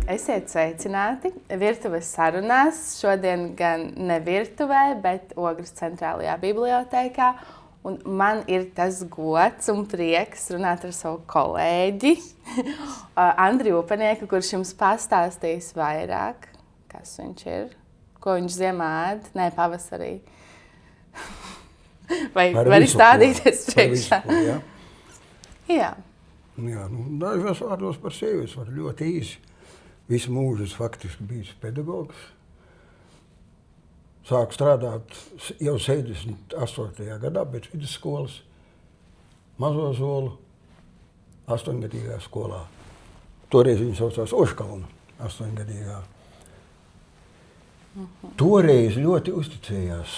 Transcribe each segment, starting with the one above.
Esiet sveicināti virtuves sarunās. Šodien gan ne virtuvē, bet Ogres centrālajā bibliotēkā. Un man ir tas gods un prieks runāt ar savu kolēģi Andriu Upenieku, kurš jums pastāstīs vairāk, kas viņš ir, ko viņš ziemā ēd, pavasarī. Vai vari stādīties priekšā? Ja? Jā. Jā, dažos vārdos par sevi es varu ļoti īsi. Visu mūžu es faktiski biju pedagogs. Sāku strādāt jau 78. gadā pēc vidusskolas, Mazo Zolu, 8-gadīgā skolā. Toreiz viņi saucās Oškalna, 8-gadīgā. Toreiz ļoti uzticējās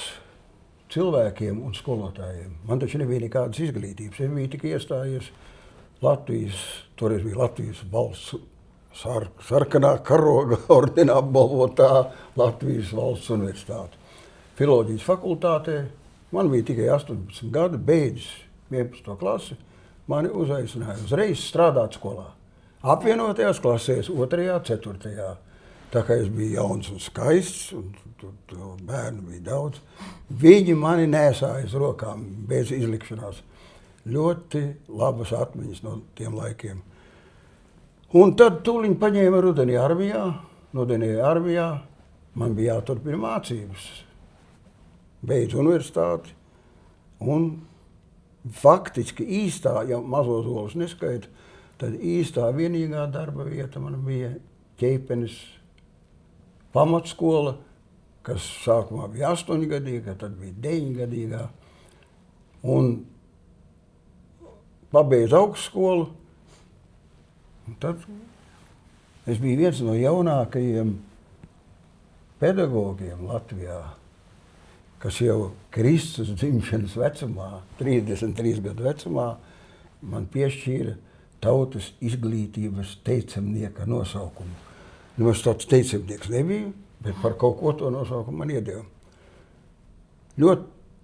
cilvēkiem un skolotājiem. Man taču nebija nekādas izglītības. Es biju tikai iestājies toreiz bija Latvijas valsts sarkanā karoga ordenā apbalvotā Latvijas valsts universitāte. Filoloģijas fakultātē man bija tikai 18 gadi, beidzis 11. klasi. Mani uzaicināja uzreiz strādāt skolā. Apvienotajās klasēs 2., 4. Tā kā es biju jauns un skaists, un bērnu bija daudz, viņi mani nesāja uz rokām bez izlikšanās. Ļoti labas atmiņas no tiem laikiem. Un tad tūliņ paņēma rudenī armijā, nodenēja armijā. Man bija jāturpina mācības. Beidz universitāti. Un faktiski īstā, ja Mazo Zolas neskaita, tad īstā vienīgā darba vieta man bija Ķeipenes pamatskola, kas sākumā bija 8-gadīga, tad bija 9-gadīgā. Un pabeidzu augstskolu. Un tad es biju viens no jaunākajiem pedagogiem Latvijā, kas jau Kristus dzimšanas vecumā, 33 gadu vecumā, man piešķīra tautas izglītības teicamnieka nosaukumu. Nemaz tāds teicamnieks nebija, bet par kaut ko to nosaukumu man iedeva.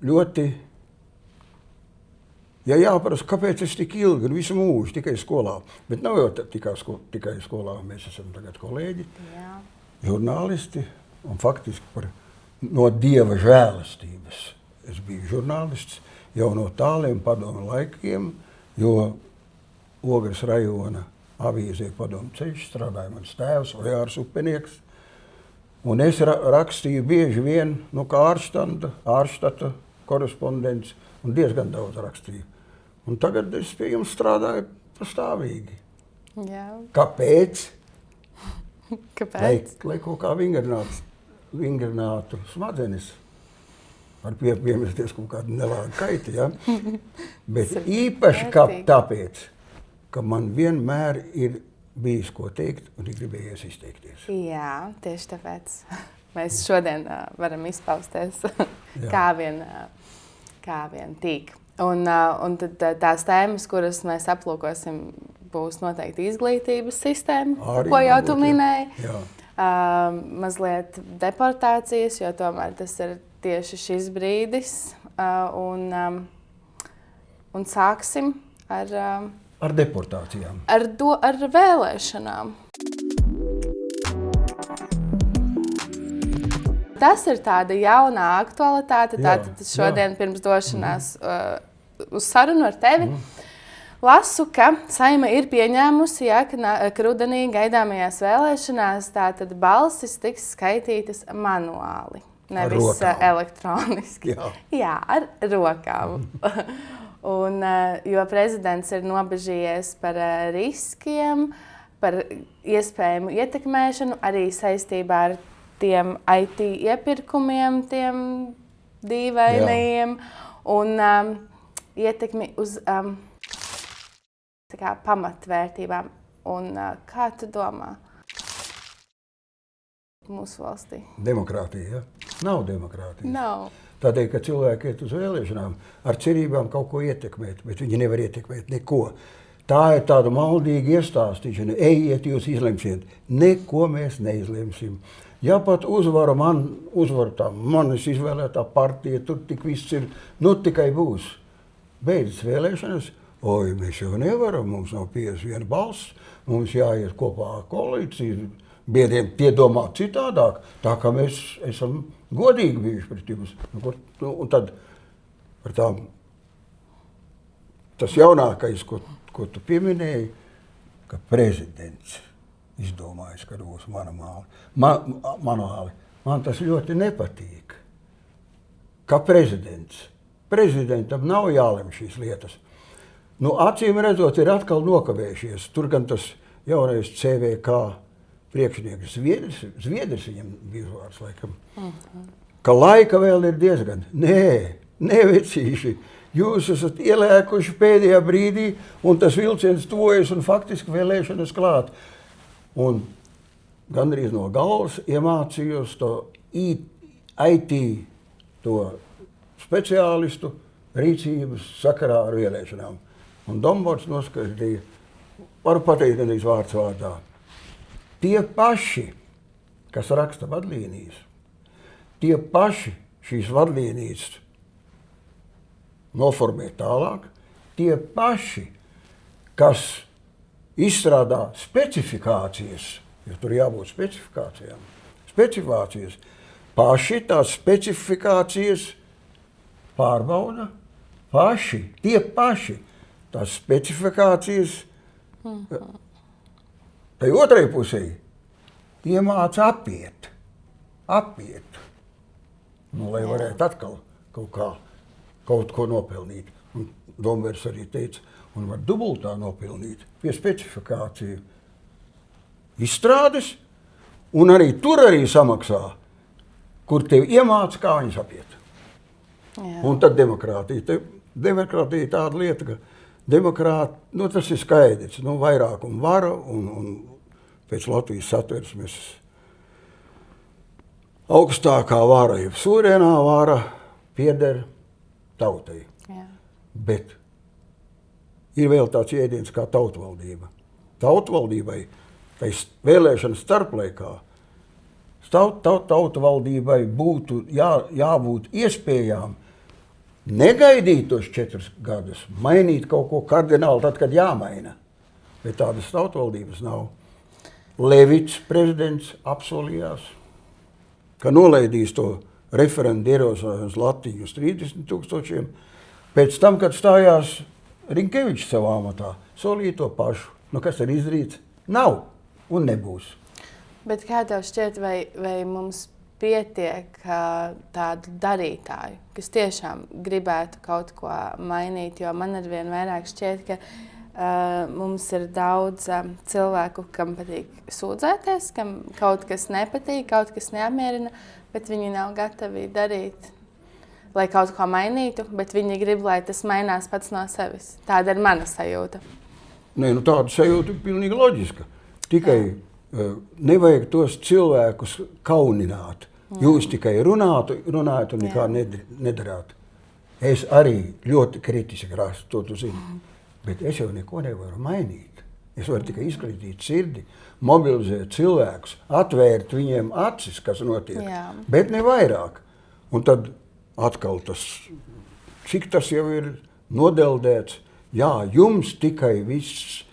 Ļoti ja jāprasa, kāpēc es tik ilgi, visu mūžu tikai skolā, bet nav jau tikai skolā, mēs esam tagad kolēģi, žurnālisti, un faktiski no Dieva žēlastības. Es biju žurnālists jau no tāliem padomu laikiem, jo Ogres rajona avīzē Padomu ceļš strādāja mans tēvs, Ojārs Upenieks, un es rakstīju bieži vien, kā ārštata korespondents, un diezgan daudz rakstīju. Un tagad es pie jums strādāju pastāvīgi. Jā. Kāpēc? Kāpēc? Lai kaut kā vingrinātu smadzenes. Var piemesties kaut kādu nelāgu kaiti, ja? Bet īpaši tāpēc, ka man vienmēr ir bijis ko teikt un ir gribējies izteikties. Jā, tieši tāpēc mēs šodien varam izpausties kā vien tīk. Un tad tās tēmas, kuras mēs aplūkosim, būs noteikti izglītības sistēma, ko jau tu minēji. Mazliet deportācijas, jo tomēr tas ir tieši šis brīdis. Un sāksim ar deportācijām. Ar vēlēšanām. Tas ir tāda jaunā aktualitāte. Tātad šodien pirms došanās uz sarunu ar tevi lasu, ka Saeima ir pieņēmusi, ka rudenī gaidāmajās vēlēšanās tātad balsis tiks skaitītas manuāli, nevis elektroniski. Jā, ar rokām. Un, jo prezidents ir nobežījies par riskiem, par iespējamu ietekmēšanu, arī saistībā ar tiem IT iepirkumiem, tiem dīvainajiem, un ietekmi uz pamatvērtībām. Un kā tu domā mūsu valstī? Demokrātija, ja? Nav demokrātija. Nav. Tādēļ, ka cilvēki iet uz vēlēšanām ar cerībām kaut ko ietekmēt, bet viņi nevar ietekmēt neko. Tā ir tāda maldīga iestāstīšana. Ejiet, jūs izlemsiet. Neko mēs neizlemsim. Ja pat uzvaru tā manis izvēlētā partija, tur tik viss ir, tikai būs. Beidzas vēlēšanas, mēs jau nevaram, mums nav 51 balss, mums jāiet kopā ar koalīciju, biedriem piedomāt citādāk, tā kā mēs esam godīgi bijuši pret jums. Un tad par tām, tas jaunākais, ko tu pieminēji, ka prezidents izdomājis, ka būs manuāli. Man tas ļoti nepatīk. Kā prezidents. Prezidentam nav jālem šīs lietas. Acīm redzot, ir atkal nokavējušies. Tur gan tas jaunais CVK priekšnieks Zviedris viņam bija vārds, laikam. Ka laika vēl ir diezgan. Nē, vecīši. Jūs esat ielēkuši pēdējā brīdī, un tas vilciens tuvojas un faktiski vēlēšanas klāt. Un gandrīz no galvas iemācījos to IT, to speciālistu rīcības sakarā ar vēlēšanām. Un Domborts noskaidroja, varu pateikt gandrīz vārds vārdā. Tie paši, kas raksta vadlīnijas, tie paši šīs vadlīnijas noformē tālāk, tie paši, kas izstrādā specifikācijas, jo tur jābūt specifikācijas, paši tās specifikācijas pārbauda, tie paši tās specifikācijas tai otrai pusē iemāca apiet, lai varētu atkal kaut ko nopelnīt. Un Domvērs arī teica, un var dubultā nopelnīt pie specifikāciju izstrādes, un arī tur arī samaksā, kur tev iemāca, kā viņas apiet. Jā. Un tad demokrātija. Demokrātija tāda lieta, ka tas ir skaidrs, vairākuma vara un pēc Latvijas satversmes augstākā vara, jeb suverēnā vara pieder tautai. Jā. Bet ir vēl tāds jēdziens kā tautvaldība. Tautvaldībai, tai vēlēšanas starplaikā, tautvaldībai būtu jābūt iespējām negaidīt tos 4 gadus, mainīt kaut ko kardināli tad, kad jāmaina. Bet tādas tautvaldības nav. Levits prezidents apsolījās, ka nolaidīs to referendu ierosināšanas latiņu uz 30 000. Pēc tam, kad stājās Rinkevičs savā amatā, solīja to pašu. Kas ir izdarīts? Nav un nebūs. Bet kā tev šķiet, vai mums pietiek tādu darītāju, kas tiešām gribētu kaut ko mainīt, jo man arvien vairāk šķiet, ka mums ir daudz cilvēku, kam patīk sūdzēties, kam kaut kas nepatīk, kaut kas neapmierina, bet viņi nav gatavi darīt, lai kaut ko mainītu, bet viņi grib, lai tas mainās pats no sevis. Tāda ir mana sajūta. Nē, tāda sajūta ir pilnīgi loģiska. Tikai nevajag tos cilvēkus kaunināt. Jūs tikai runājat un nekā nedarāt. Es arī ļoti kritiski rastu, to tu zini. Bet es jau neko nevaru mainīt. Es varu tikai izglītīt sirdi, mobilizēt cilvēkus, atvērt viņiem acis, kas notiek, bet ne vairāk. Un tad atkal cik tas jau ir nodeldēts, jums tikai viss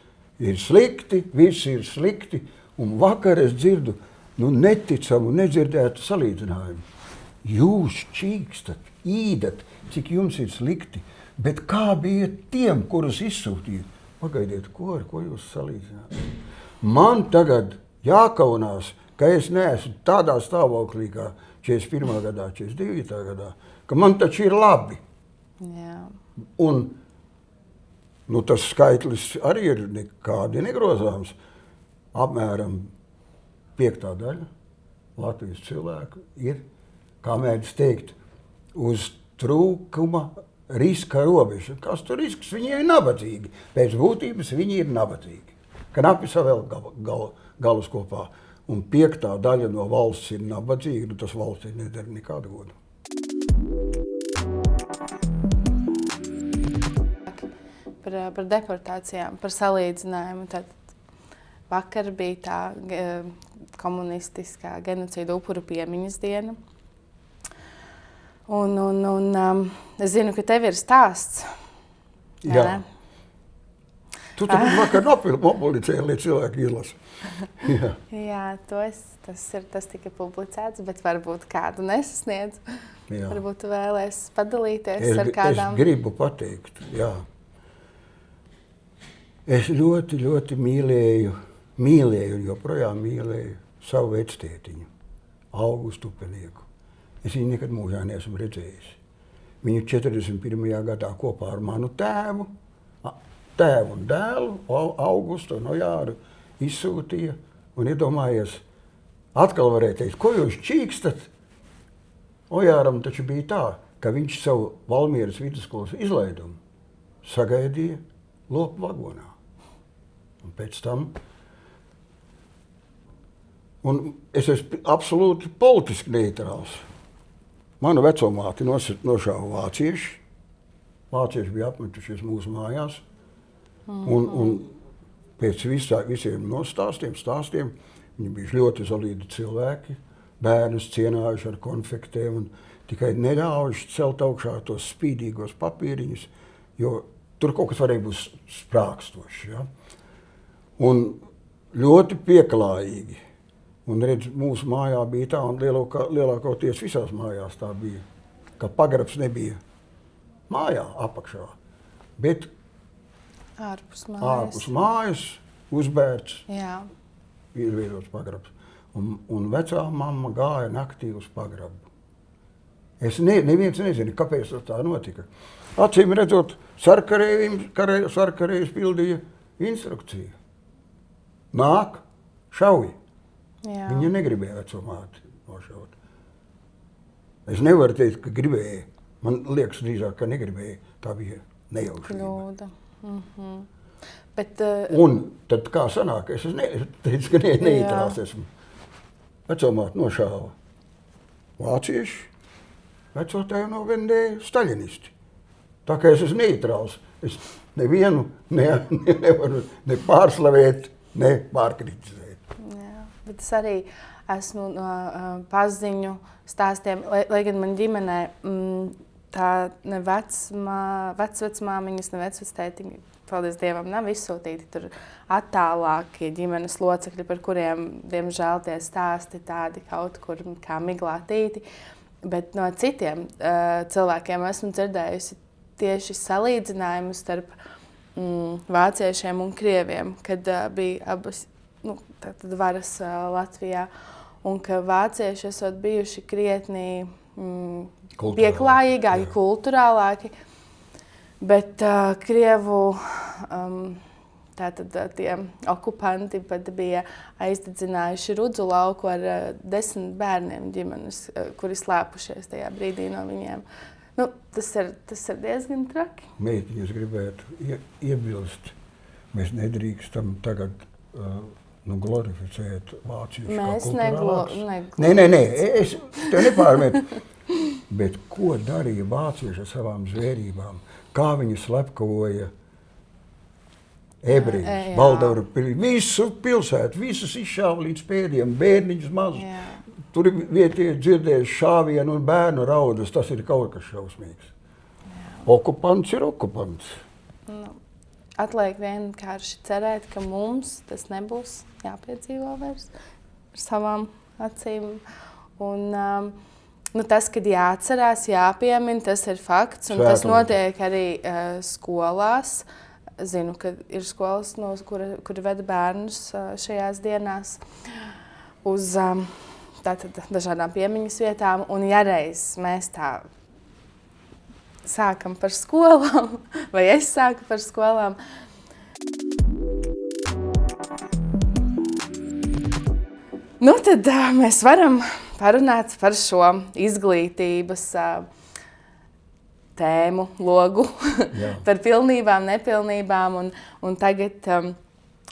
ir slikti, un vakar es dzirdu neticamu, nedzirdētu salīdzinājumu. Jūs čīkstat, īdat, cik jums ir slikti, bet kā bija tiem, kurus izsūtīja? Pagaidiet, ko jūs salīdzināt? Man tagad jākaunās, ka es neesmu tādā stāvoklī kā 41. gadā, 42. gadā, ka man taču ir labi. Jā. Un tas skaitlis arī ir nekādi negrozāms. Apmēram 5. daļa Latvijas cilvēku ir, kā mēdz teikt, uz trūkuma riska robeža. Kas tur risks? Viņi ir nabadzīgi. Pēc būtības viņi ir nabadzīgi. Knapi savēl galus kopā. Un 5. daļa no valsts ir nabadzīga, tas valsts nedara nekādu godu. Par deportācijām, par salīdzinājumu. Tad vakar bija tā komunistiskā genocīda upuru piemiņas diena. Un es zinu, ka tev ir stāsts. Jā. Tu taču vakar nopublicēji, lai cilvēki izlasa. Jā, tas tika publicēts, bet varbūt kādu nesasniedz. Jā. Varbūt tu vēlēs padalīties ar kādām. Es gribu pateikt, jā. Es ļoti, ļoti mīlēju un joprojām mīlēju savu vectētiņu, Augustu Upenieku. Es viņu nekad mūžā neesmu redzējis. Viņu 41. gadā kopā ar manu tēvu un dēlu, Augustu un Ojāru, izsūtīja un iedomājies, atkal varēja teikt, ko jūs čīkstat? Ojāram taču bija tā, ka viņš savu Valmieras vidusskolas izlaidumu sagaidīja lopu vagonā. Un pēc tam, un es esmu absolūti politiski neitrāls. Manu vecomāti nošāva vācieši. Vācieši bija apmetušies mūsu mājās. Un pēc visiem stāstiem viņi bija ļoti solīdi cilvēki. Bērnus cienājuši ar konfektēm un tikai neļaujuši celt augšā tos spīdīgos papīriņus, jo tur kaut kas varēja būt sprākstošs. Ja? Un ļoti pieklājīgi. Un redz, mūsu mājā bija tā, un lielākoties visās mājās tā bija, ka pagrabs nebija mājā apakšā, bet ārpus mājas uzbērts, izveidots pagrabs. Un vecā mamma gāja naktī uz pagrabu. Neviens nezina, kāpēc tā notika. Acīm redzot, sarkarējs pildīja instrukciju. Nāk, šauj. Viņa negribēja vecomāti nošaut. Es nevaru teikt, ka gribēja. Man liekas drīzāk, ka negribēja. Tā bija nejaušība. Un tad kā sanāk, es teicu, ka neitrās esmu. Vecomāti nošāva vācieši, vecotēju novendēja staļinisti. Tā kā es esmu neitrāls, es nevienu nevaru ne pārslavēt, ne pārkritizēt. Jā, bet es arī esmu no paziņu stāstiem, lai gan man ģimenē tā ne vecvecmāmiņas, ne vecvectētiņi, paldies Dievam, nav izsūtīti tur attālākie ģimenes locekļi, par kuriem, diemžēl, tie stāsti tādi kaut kur kā miglātīti. Bet no citiem cilvēkiem esmu dzirdējusi tieši salīdzinājumu starp vāciešiem un krieviem, kad bija abas varas Latvijā, un ka vācieši esot bijuši krietni pieklājīgāki, kulturālāki. Bet Krievu tie okupanti pat bija aizdedzinājuši Rudzu lauku ar 10 bērniem ģimenes, kuri slēpušies tajā brīdī no viņiem. Tas ir diezgan traki. Meitiņas gribētu iebilst. Mēs nedrīkstam tagad glorificēt vāciešus kā kulturālākus. Nē, es tev nepārmetu. Bet ko darīja vācieši ar savām zvērībām? Kā viņi slepkavoja ebrejus, Valdauru pilī, visu pilsētu, visus izšāva līdz pēdējiem, bērniņus mazus. Tur vietie dzirdējuši šāvienu un bērnu raudus, tas ir kaut kas šausmīgs. Okupants ir okupants. Atliek vienkārši cerēt, ka mums tas nebūs jāpiedzīvo vairs ar savām acīm. Un, tas, kad jāatcerās, jāpiemina, tas ir fakts, un tas notiek arī skolās. Zinu, ka ir skolas, kuri veda bērnus šajās dienās uz dažādām piemiņas vietām, un ja reiz mēs tā sākam par skolām, vai es sāku par skolām, tad mēs varam parunāt par šo izglītības tēmu, logu, par pilnībām, nepilnībām, un tagad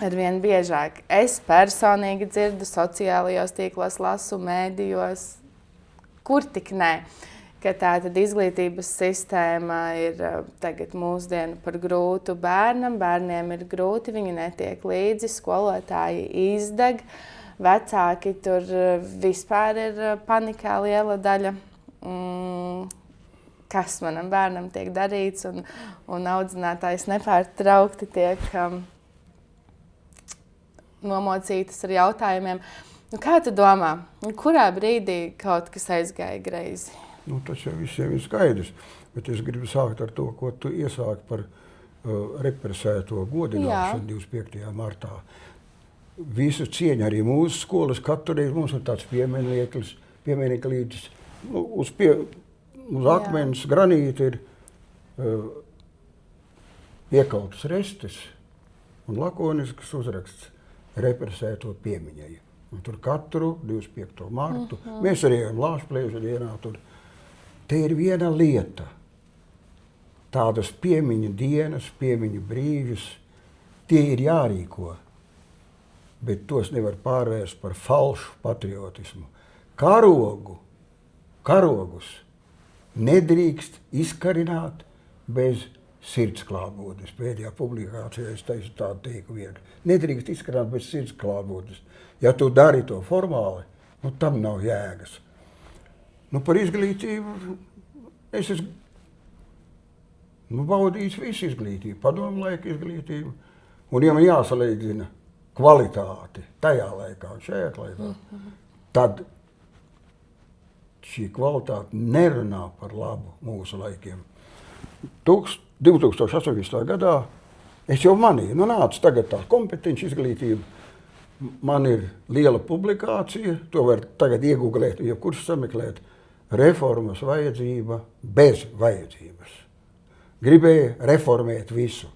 arvien biežāk. Es personīgi dzirdu sociālajos tīklos, lasu mēdījos, kur tik nē, ka tātad izglītības sistēma ir tagad mūsdienu par grūtu bērnam, bērniem ir grūti, viņi netiek līdzi, skolotāji izdeg, vecāki tur vispār ir panikā liela daļa, kas manam bērnam tiek darīts, un audzinātājs nepārtraukti tiek nomocītas ar jautājumiem. Kā tu domā, kurā brīdī kaut kas aizgāja greizi? Tas jau visiem ir skaidrs, bet es gribu sākt ar to, ko tu iesāki par represēto godināšanu 25. martā. Visu cieņu arī mūsu skolas, katru reizi mums ir tāds pieminieklītis, uz akmens granīta ir iekautas restes un lakonisks uzraksts represēto piemiņai. Un tur katru 25. martu, mēs arī ejam Lāčplēža dienā tur. Te ir viena lieta, tādas piemiņu dienas, piemiņu brīžus, tie ir jārīko. Bet tos nevar pārvērst par falšu patriotismu. Karogus nedrīkst izkarināt bez sirds klātbūtnes. Pēdējā publikācijā es teicu tādu teikumu viegli. Nedrīkst izkarināt bez sirds klātbūtnes. Ja tu dari to formāli, tam nav jēgas. Par izglītību es esmu baudījis visu izglītību, padomu laika izglītību. Un ja man jāsalīdzina kvalitāti tajā laikā un šajā laikā, tad šī kvalitāte nerunā par labu mūsu laikiem. 2018. gadā es jau manīju, nāca tagad tā kompetenci izglītība. Man ir liela publikācija, to var tagad iegūglēt, jebkurš sameklēt. Reformas vajadzība bez vajadzības. Gribēja reformēt visu.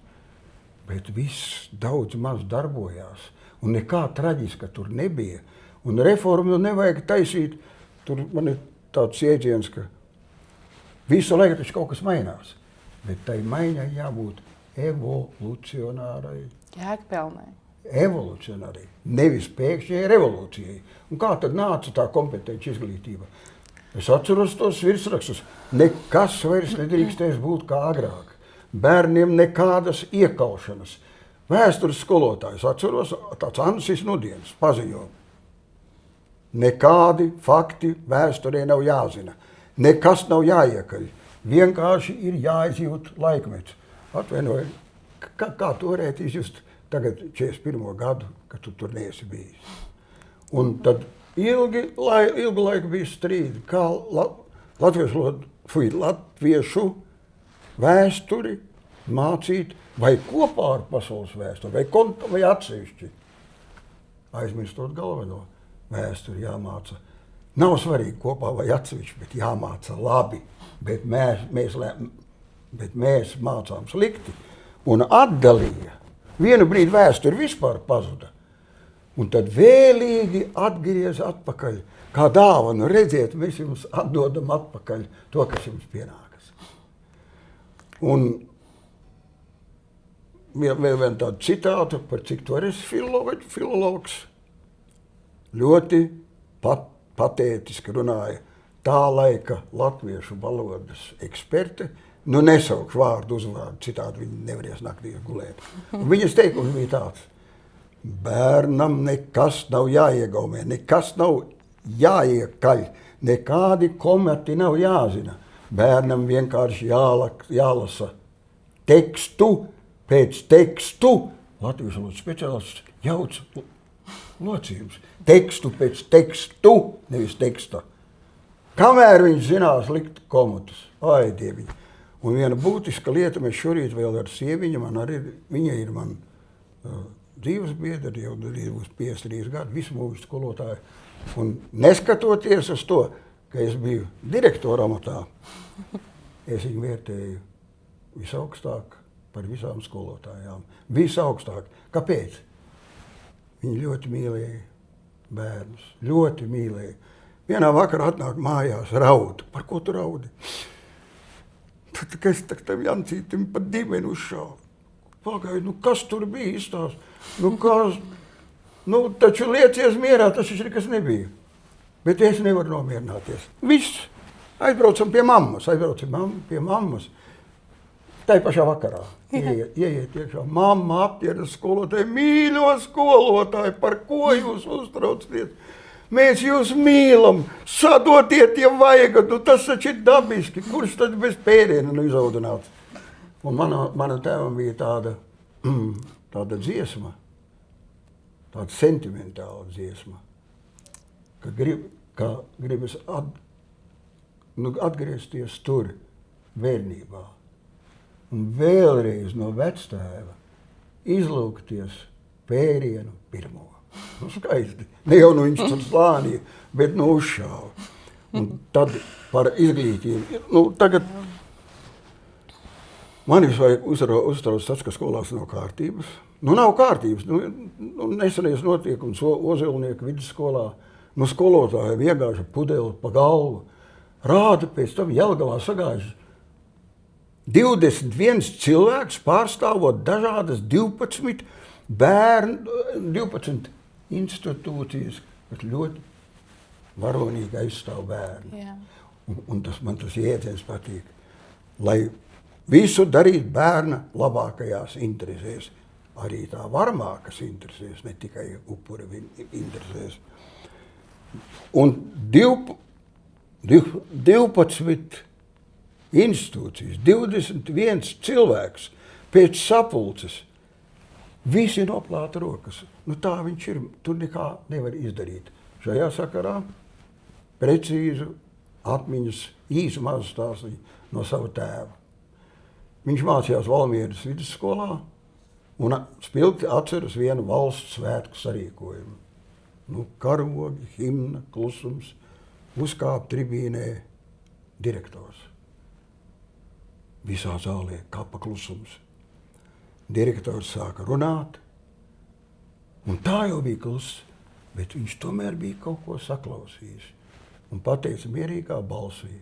Bet viss daudz maz darbojās, un nekā traģiska tur nebija. Un reformu nevajag taisīt, tur man ir tāds jēdziens, ka visu laiku taču kaut kas mainās. Bet tai maiņai jābūt evolucionārai. Jēgpilnai. Evolucionārai, nevis pēkšņai revolūcijai. Un kā tad nāca tā kompetenci izglītība? Es atceros tos virsrakstus. Nekas vairs nedrīkstēs būt kā agrāk. Bērniem nekādas iekaušanas. Vēstures skolotājs, atceros, tāds Ansis Nudienis paziņo. Nekādi fakti vēsturē nav jāzina. Nekas nav jāiekaļ. Vienkārši ir jāizjūt laikmets. Atvainoju, kā tu varētu izjust tagad 41. gadu, kad tu tur neesi bijis. Un tad ilgu laiku bija strīdi, kā latviešu vēsturi mācīt vai kopā ar pasaules vēsturi, vai atsevišķi. Aizmirstot galveno, vēsturi jāmāca. Nav svarīgi kopā vai atsevišķi, bet jāmāca labi. Bet mēs mācām slikti un atdalīja. Vienu brīdi vēsturi vispār pazuda. Un tad vēlīgi atgriez atpakaļ. Kā dāvanu, redziet, mēs jums atdodam atpakaļ to, kas jums pienākas. Un vēl viena tāda citāta, par cik tu esi filologs, ļoti patētiski runāja tā laika latviešu valodas eksperte. Nesaukšu vārdu uzvārdu, citādi viņi nevarēs naktī gulēt. Un viņas teikums bija tāds. Bērnam nekas nav jāiegaumē, nekas nav jāiekaļ, nekādi komati nav jāzina. Bērnam vienkārši jālasa tekstu pēc tekstu. Latviešu valodas speciālists jauc locījums. Tekstu pēc tekstu, nevis teksta. Kamēr viņš zinās likt komatus. Ai, Dieviņi. Un viena būtiska lieta, mēs šorīt vēl ar sieviņu, viņa ir man dzīves biedri, jau būs 53 gadi, visu mūžu skolotāju. Un neskatoties uz to, ka es biju direktora amatā, es viņu vērtēju visaugstāk par visām skolotājām. Visaugstāk. Kāpēc? Viņi ļoti mīlēja bērnus, ļoti mīlēja. Vienā vakarā atnāk mājās, raud. Par ko tu raudi? Tad, ka es tam Jancītim pa dimeni uzšāvu. Pagaidu, kas tur bija izstāst? Taču liecies mierā, tas ir kas nebija. Bet es nevaru nomierināties. Viss. Aizbraucam pie mammas. Tai pašā vakarā. Ieiet iekšā. Mamma aptieras skolotāji. Mīļo skolotāji, par ko jūs uztraucaties? Mēs jūs mīlam, sadotiet, ja vajag, tas taču ir dabiski, kurš tad bez pēdiena izaudināts. Un mana tēvam bija tāda dziesma, tāda sentimentāla dziesma, ka gribas atgriezties tur, bērnībā. Un vēlreiz no vectēva izlūgties pērienu pirmo. Nu, skaisti. Ne jau nu viņš tur slānīja, bet nu uzšāva. Un tad par izglītību. Nu, tagad man vajag uztrauc tas, ka skolās nav kārtības. Nu, nav kārtības. Nu, nesenies notiekums Ozilnieku vidusskolā. Nu, skolotāji vienkārši pudeli pa galvu. Rāda pēc tam Jelgavā sagājuši 21 cilvēks pārstāvot dažādas 12 institūcijas, kas ļoti varonīgi aizstāv bērnu. Jā. Un man tas jēdziens patīk. Lai visu darīt bērna labākajās interesēs, arī tā varmākas interesēs, ne tikai upura interesēs. Un 12 institūcijas, 21 cilvēks pēc sapulces, visi noplāta rokas. Nu, tā viņš ir, tur nekā nevar izdarīt. Šajā sakarā precīzu atmiņas īsu mazu stāstu no sava tēva. Viņš mācījās Valmieras vidusskolā un spilgti atceras vienu valsts svētku sarīkojumu. Nu, karogi, himna, klusums, uzkāp tribīnē direktors. Visā zālē kapa klusums. Direktors sāka runāt, un tā jau bija kluss, bet viņš tomēr bija kaut ko saklausījis. Un pateica mierīgā balsī: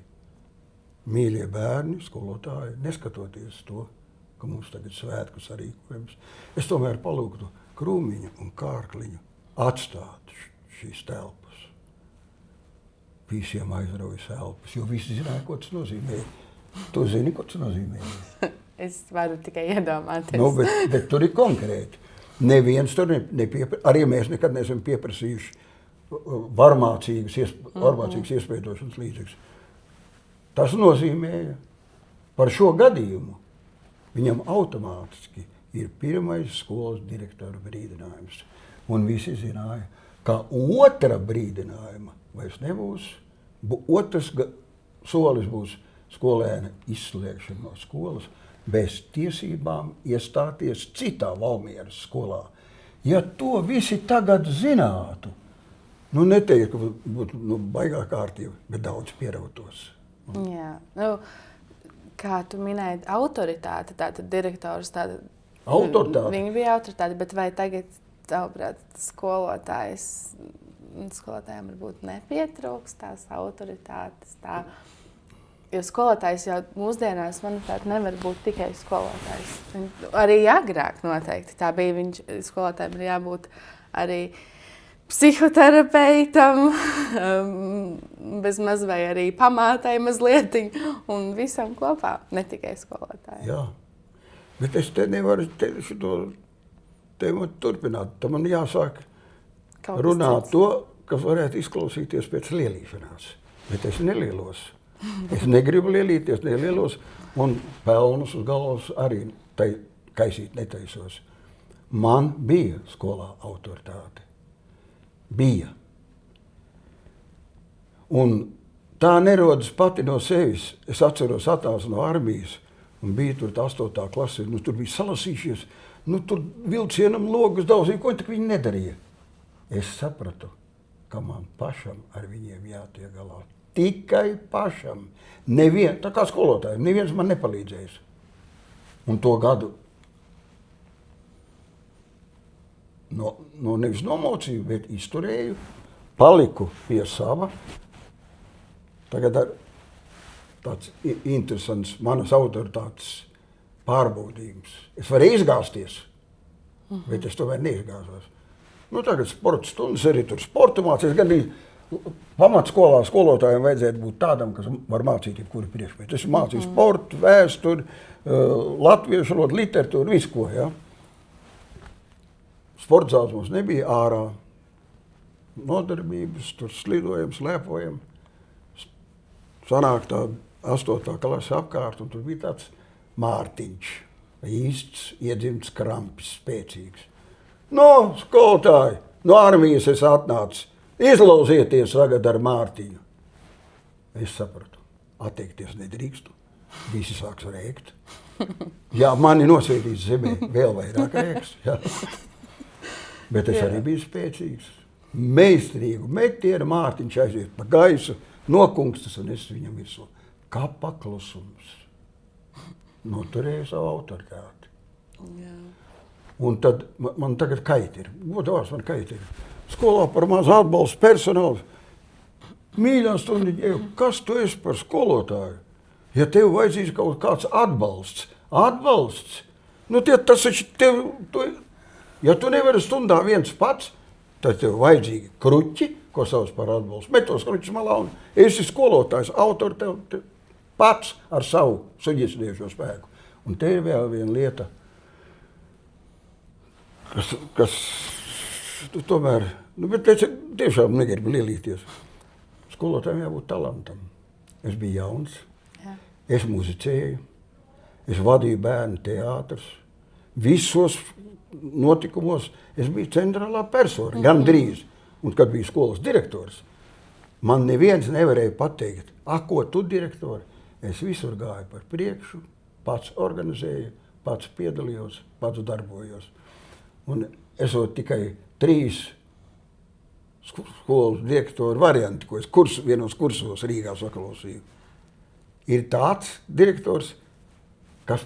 mīļie bērni, skolotāji, neskatoties to, ka mums tagad svētku sarīkojums, es tomēr palūgtu Krūmiņu un Kārkliņu atstāt šīs telpas. Visiem aizraujas elpas, jo visi zināja, ko tas nozīmē. Tu zini, ko tas nozīmē? Es varu tikai iedomāties. Nu, bet tur ir konkrēti. Neviens tur nepieprasīja, arī mēs nekad neesam pieprasījuši varmācīgas iespēdošanas līdzekļus. Tas nozīmēja, par šo gadījumu viņam automātiski ir pirmais skolas direktora brīdinājums. Un visi zināja, ka otra brīdinājuma vairs nebūs. Otrs solis būs skolēna izslēgšana no skolas bez tiesībām iestāties citā Valmieras skolā. Ja to visi tagad zinātu, nu neteikt, ka būtu baigā kārtība, bet daudz pierautos. Jā, nu, kā tu minēji, autoritāte, tātad direktors, tātad... Autoritāte? Viņa bija autoritāte, bet vai tagad, tavuprāt, skolotājiem varbūt nepietrūks tās autoritātes, tā... Jo skolotājs jau mūsdienās, manuprāt, nevar būt tikai skolotājs. Arī agrāk noteikti tā bija. Skolotājiem ir jābūt arī psihoterapeitam, bezmaz vai arī pamātai mazlietiņ un visam kopā, ne tikai skolotājiem. Jā, bet es te nevaru šo tēmu turpināt. Tam man jāsāk runāt to, kas varētu izklausīties pēc lielīšanās. Bet es nelielos. Es negribu lielīties, nelielos, un pelnus uz galvas arī kaisīt netaisos. Man bija skolā autoritāte. Bija. Un tā nerodas pati no sevis. Es atceros atnācu no armijas, un bija tur 8. klase, nu tur bija salasījušies, nu tur vilcienam logus daudzīja, ko viņi nedarīja. Es sapratu, ka man pašam ar viņiem jātiek galā. Tikai pašam. Tā kā skolotājiem, neviens man nepalīdzējis. Un to gadu nevis nomocīju, bet izturēju, paliku pie sava. Tagad tāds interesants manas autoritātes pārbaudījums. Es varēju izgāzties, bet es tomēr neizgāzos. Nu, tagad sporta stundas, arī tur sporta mācījos, gan arī pamatskolā skolotājiem vajadzētu būt tādam, kas var mācīt jebkuru priekšmetu. Es mācīju sportu, vēsturi, latviešu valodu, literatūru, visu ko. Ja? Sporta zāles mums nebija ārā. Nodarbības, tur slidojam, slēpojam. Sanāk tā 8. klase apkārt, un tur bija tāds Mārtiņš, īsts, iedzimts krampis, spēcīgs. No, skolotāji, no armijas es atnācu. Izlauzieties tagad ar Mārtiņu. Es sapratu, atteikties nedrīkstu. Visi sāks rēkt. Jā, mani nosviedīs zemē, vēl vairāk rēks. Jā. Bet es arī biju spēcīgs. Meistarīgu metienu Mārtiņš aiziet pa gaisu, nokunkstas un es viņam visu. Kā paklusums. Noturēju savu autoritāti. Jā. Un tad man tagad kaiti ir. Godavās man kaiti ir. Skolā par maz atbalstu personālu. Mīļā stundiņa, kas tu esi par skolotāju? Ja tev vajadzīs kaut kāds atbalsts, nu tas taču tev, ja tu nevari stundā viens pats, tad tev vajadzīgi kruķi, ko sauc par atbalstu. Met tos kruķus malā un esi skolotājs, autori tev pats ar savu suģisniešo spēku. Un te ir vēl viena lieta, kas tomēr, bet es tiešām negribu lielīties. Skolotājiem jābūt talantam. Es biju jauns, es muzicēju, es vadīju bērnu teātrus. Visos notikumos es biju centrālā persona, gandrīz. Un kad biju skolas direktors, man neviens nevarēja pateikt, ko tu direktori? Es visur gāju par priekšu, pats organizēju, pats piedalījos, pats darbojos. Un esot tikai 3 skolas direktoru varianti, ko es vienos kursos Rīgā saklausīju. Ir tāds direktors, kas,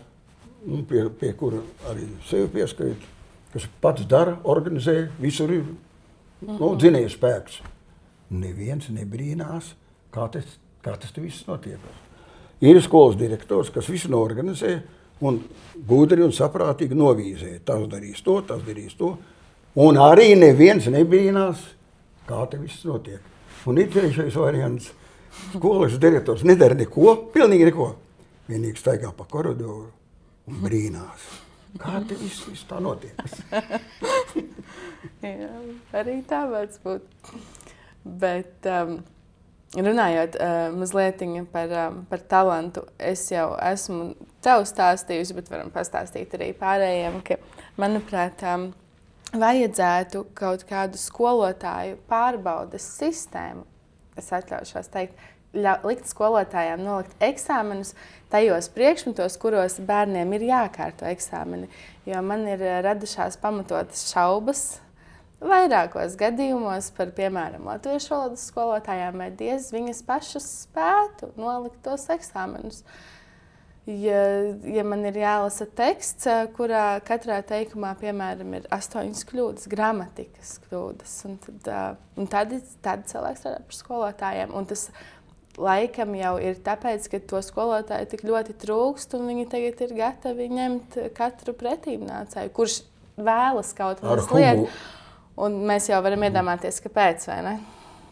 pie kura arī sevi pieskait, kas pats dara, organizē, visur ir dzinēja spēks. Neviens nebrīnās, kā tas viss notiek. Ir skolas direktors, kas visu norganizē un gudri un saprātīgi novīzē. Tas darīs to. Un arī neviens nebrīnās, kā te viss notiek. Un ir trešais variants. Skolas direktors nedara neko, pilnīgi neko. Vienīgi staigā pa koridoru un brīnās. Kā te viss tā notiek? Jā, arī tā vajadz būt. Bet runājot mazliet par talantu, es jau esmu tev stāstījusi, bet varam pastāstīt arī pārējiem, ka, manuprāt, vajadzētu kaut kādu skolotāju pārbaudes sistēmu, es atļaušos teikt, likt skolotājiem nolikt eksāmenus tajos priekšmetos, kuros bērniem ir jākārto eksāmeni. Jo man ir radušās pamatotas šaubas vairākos gadījumos par, piemēram, latviešu valodas skolotājām, vai diez viņas pašas spētu nolikt tos eksāmenus. Ja man ir jālasa teksts, kurā katrā teikumā, piemēram, ir 8 kļūdas, gramatikas kļūdas, un tad cilvēks strādā par skolotājiem. Un tas laikam jau ir tāpēc, ka to skolotāju tik ļoti trūkst, un viņi tagad ir gatavi ņemt katru pretīmnācēju, kurš vēlas kaut kādas lietas. Un mēs jau varam iedomāties, kāpēc, vai ne?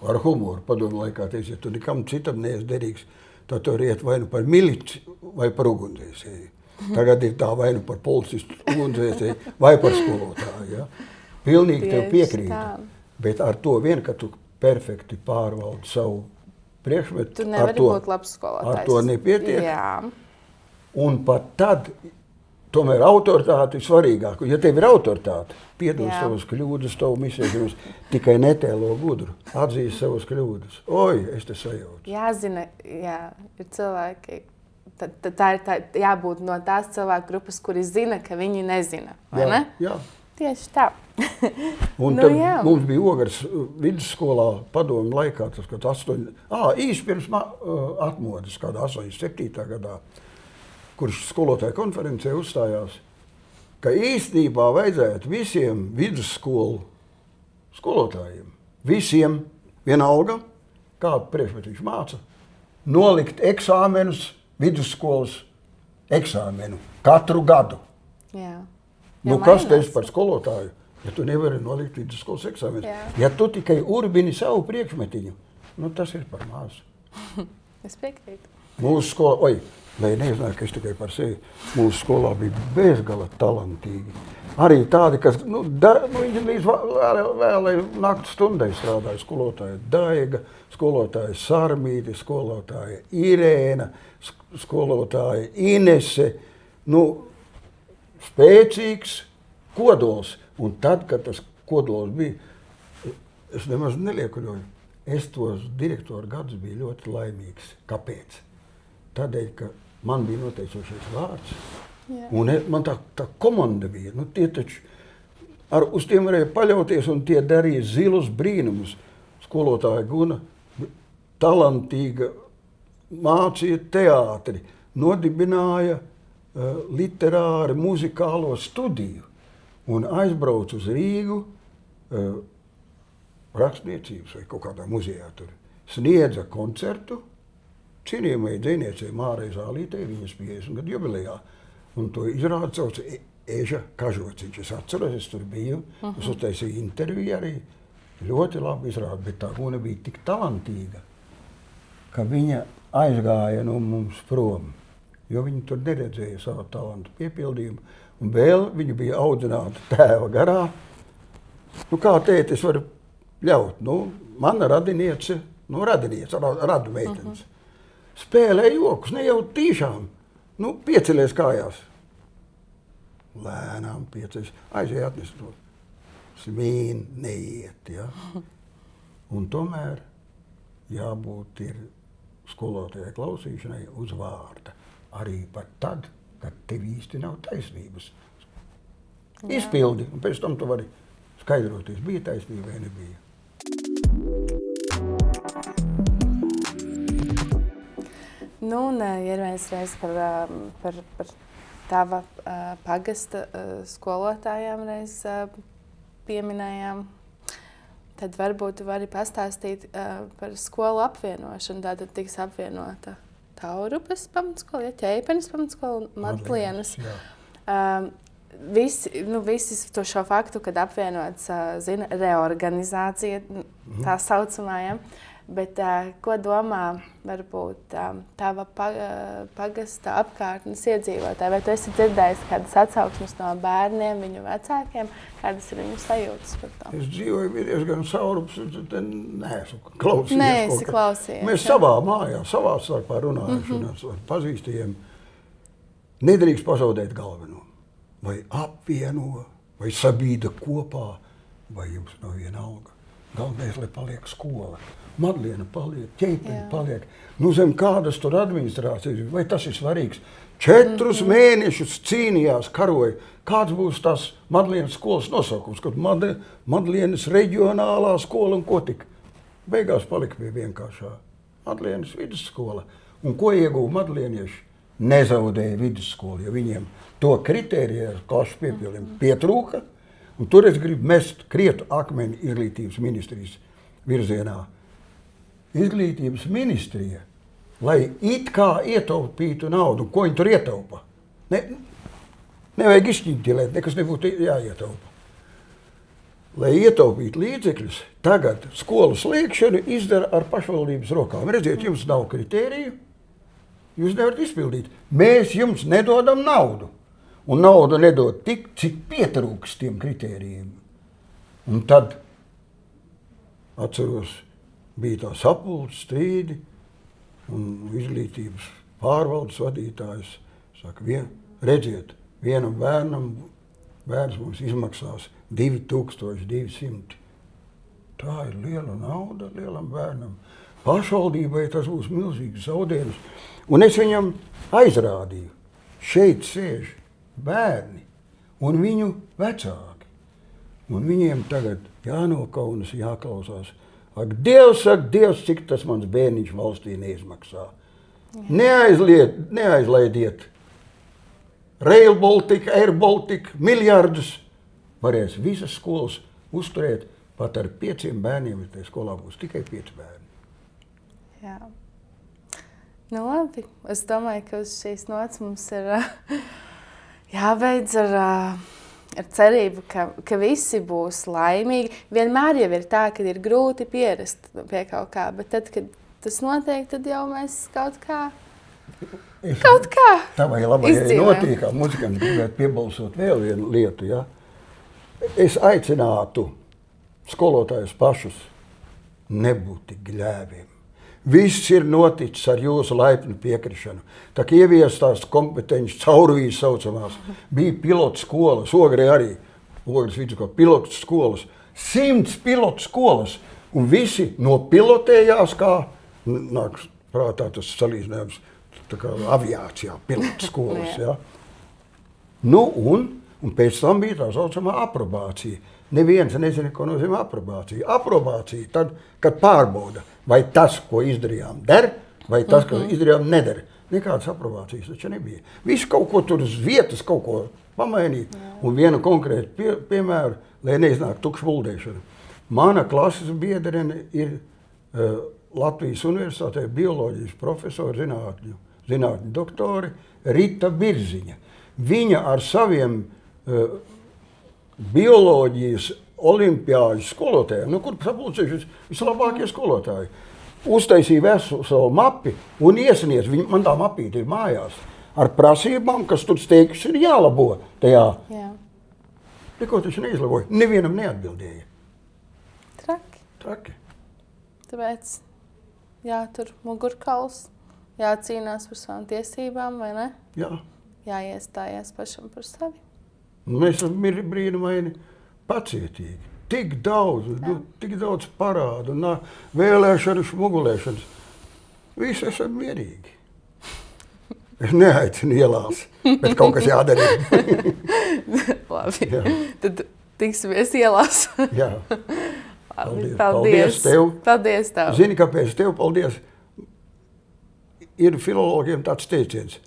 Ar humoru padomu laikā teica, ja tu nekam citam neesi derīgs, tad tur iet vai nu par milici, vai par ugunsdzēsēju. Tagad ir tā vai nu par policistu ugunsdzēsēju, vai par skolotāju. Ja? Pilnīgi tev piekrītu. Bet ar to vien, ka tu perfekti pārvaldi savu priekšmetu, tu nevari būt labs skolotājs. Ar to nepietiek. Jā. Un pat tad, tomēr autoritāte ir svarīgāka. Ja tev ir autoritāte, piedod savas kļūdas, tavu misēšanos, tikai netēlo gudru, atzīst savas kļūdas. Oi, es te sajaucu. Jāzina, jā, ir cilvēki, tā ir jābūt no tās cilvēku grupas, kuri zina, ka viņi nezina, vai ne? Jā. Tieši tā. Un tad mums bija Ogres vidusskolā padomu laikā, tas, kad īsti pirms atmodas, kādā 87. gadā, kurš skolotāja konferencē uzstājās, ka īstenībā vajadzētu visiem vidusskolu skolotājiem, visiem vienalga, kādu priekšmetu viņš māca, nolikt eksāmenus, vidusskolas eksāmenu katru gadu. Jā. Nu, kas tevis par skolotāju, ja tu nevari nolikt vidusskolas eksāmenus? Ja tu tikai urbini savu priekšmetiņu, nu tas ir par mazu. Es piekrītu. Mūsu skolā, lai nezināju, ka es tikai par sevi, mūsu skolā bija bezgala talantīgi. Arī tādi, kas, viņi līdz vēlai naktas stundai strādāja, skolotāja Daiga, skolotāja Sarmīte, skolotāja Irēna, skolotāja Inese, spēcīgs kodols. Un tad, kad tas kodols bija, es nemaz neliekuļoju. Es tos direktoru gadus biju ļoti laimīgs. Kāpēc? Tādēļ, ka man bija noteicošais vārds. Jā. Un man tā komanda bija. Nu, tie taču uz tiem varēja paļauties, un tie darīja zilus brīnumus. Skolotāja Guna talantīga mācīja teātri, nodibināja literāri muzikālo studiju un aizbrauca uz Rīgu rakstniecības vai kaut kādā muzejā tur. Sniedza koncertu cienījamai dzejniecei Mārai Zālītei, viņas 50 gadu jubilejā. Un to izrāda sauca Eža Kažociņš. Es atceros, es tur biju, es uztaisīju interviju arī. Ļoti labi izrāda, bet tā Guna bija tik talantīga, ka viņa aizgāja no mums prom, jo viņa tur neredzēja savu talantu piepildījumu. Un vēl viņa bija audzināta tēva garā. Nu, kā tēti es varu ļaut? Nu, mana radiniece, radu meitenes. Spēlē jokus, ne jau tīšām. Nu, piecelies kājās. Lēnām piecelies. Aizēj atnest to. Smīn, neiet, ja. Un tomēr jābūt ir skolotājai klausīšanai uz vārda. Arī pat tad, kad tev īsti nav taisnības. Izpildi, un pēc tam tu vari skaidroties, bija taisnība vai nebija. Nu, un ja mēs reiz par tava pagasta skolotājām reiz pieminējām, tad varbūt tu vari pastāstīt par skolu apvienošanu. Tātad tiks apvienota Taurupas pamatskola, Ķeipenes pamatskola un Madlienas. Visi to šo faktu, kad apvienots, zina, reorganizācija, tā saucamā, ja? Bet ko domā varbūt tava pagasta apkārtnes iedzīvotāji? Vai tu esi dzirdējis kādas atsauksmes no bērniem, viņu vecākiem? Kādas ir viņu sajūtas par to? Es dzīvoju diezgan Saurups, neesmu klausījies. Neesi klausījies. Mēs savā mājā, savā starpā runājuši un ar pazīstiem. Nedrīkst pazaudēt galveno. Vai apvieno, vai sabīda kopā, vai jums nav vienalga. Galvenais, lai paliek skola. Madliena paliek, Ķeipene paliek. Nu, zem kādas tur administrācijas, vai tas ir svarīgs? 4 mēnešus cīnījās, karoja. Kāds būs tas Madlienas skolas nosaukums, kad Madlienas reģionālā skola un ko tik? Beigās palika pie vienkāršā Madlienas vidusskola. Un ko ieguva madlienieši? Nezaudēja vidusskolu, jo viņiem to kritēriju ar klašu piepildījumu pietrūka. Un tur es gribu mest krietu akmeni izglītības ministrijas virzienā. Izglītības ministrija, lai it kā ietaupītu naudu, ko viņi tur ietaupa. Nevajag izšķīdķilēt, nekas nebūtu jāietaupa. Lai ietaupītu līdzekļus, tagad skolas slēgšanu izdara ar pašvaldības rokām. Redziet, jums nav kritēriju, jūs nevarat izpildīt. Mēs jums nedodam naudu. Un naudu nedod tik, cik pietrūks tiem kritērijiem. Un tad, atceros, bija tā sapulce, strīdi, un izglītības pārvaldes vadītājs saka, redziet, vienam bērns mums izmaksās 2200. Tā ir liela nauda lielam bērnam. Pašvaldībai tas būs milzīgs zaudējums. Un es viņam aizrādīju, šeit sēž bērni un viņu vecāki. Un viņiem tagad jānokaunas, jāklausās. Ak, Dievs, cik tas mans bērniņš valstī neizmaksā. Neaizlaidiet Rail Baltica, Air Baltica, miljardus. Varēs visas skolas uzturēt, pat ar 5 bērniem, ja tajā skolā būs tikai 5 bērni. Jā. Nu labi, es domāju, ka uz šīs nots mums ir jābeidz ar cerību, ka visi būs laimīgi. Vienmēr jau ir tā, ka ir grūti pierast pie kaut kā, bet tad, kad tas notiek, tad jau mēs kaut kā Tavai labajai notīkā muzikants gribētu piebalsot vēl vienu lietu, ja? Es aicinātu skolotājus pašus nebūt tik gļēviem. Viss ir noticis ar jūsu laipnu piekrišanu. Tā kā ieviestās kompetenci caurvīs saucamās, bija pilotu skolas, Ogrē arī. Ogres vidusskolas, pilotu skolas, 100 pilotu skolas, un visi nopilotējās, kā nāk prātā tas salīdzinājums, tā kā aviācijā, pilotu skolas, ja. Nu, un pēc tam bija tā saucamā aprobācija. Neviens nezina, ko nozīmē aprobācija. Aprobācija tad, kad pārbauda, vai tas, ko izdarījām, der, vai tas, ko izdarījām, neder. Nekādas aprobācijas taču nebija. Visu kaut ko tur uz vietas, kaut ko pamainīt. Un vienu konkrētu piemēru, lai neiznāk tukša buldēšana. Mana klases biedrene ir Latvijas Universitātē bioloģijas profesora, zinātņu doktori Rita Birziņa. Viņa ar saviem bioloģijas olimpiāžu skolotājiem, kur sapulcējušies vislabākie skolotāji, uztaisīja veselu mapi un iesniedz, man tā mapīte ir mājās, ar prasībām, kas tur steigšs ir jālabo tajā. Jā. Neko taču neizlaboja, nevienam neatbildēja. Traki. Tāpēc jātur mugurkauls, jācīnās par savām tiesībām, vai ne? Jā. Jāiestājās pašam par sevi. Mēs esam brīnumaini pacietīgi. Tik daudz parādu, vēlēšanas, smugulēšanas. Visi esam mierīgi. Es neaicinu ielās, bet kaut kas jādara. Labi, tad tiksimies ielās. Jā. Paldies tev. Paldies tev. Zini, kāpēc tev paldies? Ir filologiem tāds teiciens.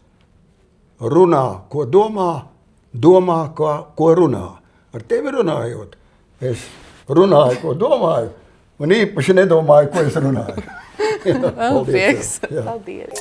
Runā, ko domā, domā, ko runā. Ar tevi runājot, es runāju, ko domāju, un īpaši nedomāju, ko es runāju. Paldies. Paldies.